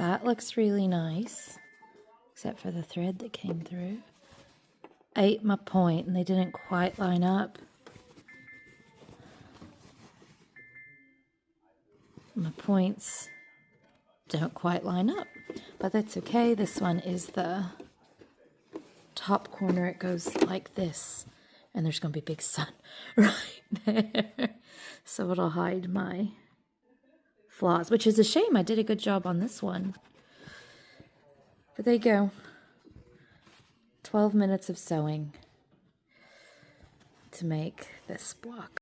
That looks really nice, except for the thread that came through. Ate my point and they didn't quite line up. My points don't quite line up, but that's okay. This one is the top corner. It goes like this, and there's going to be a big sun right there. So it'll hide my flaws, which is a shame. I did a good job on this one. But there you go. 12 minutes of sewing to make this block.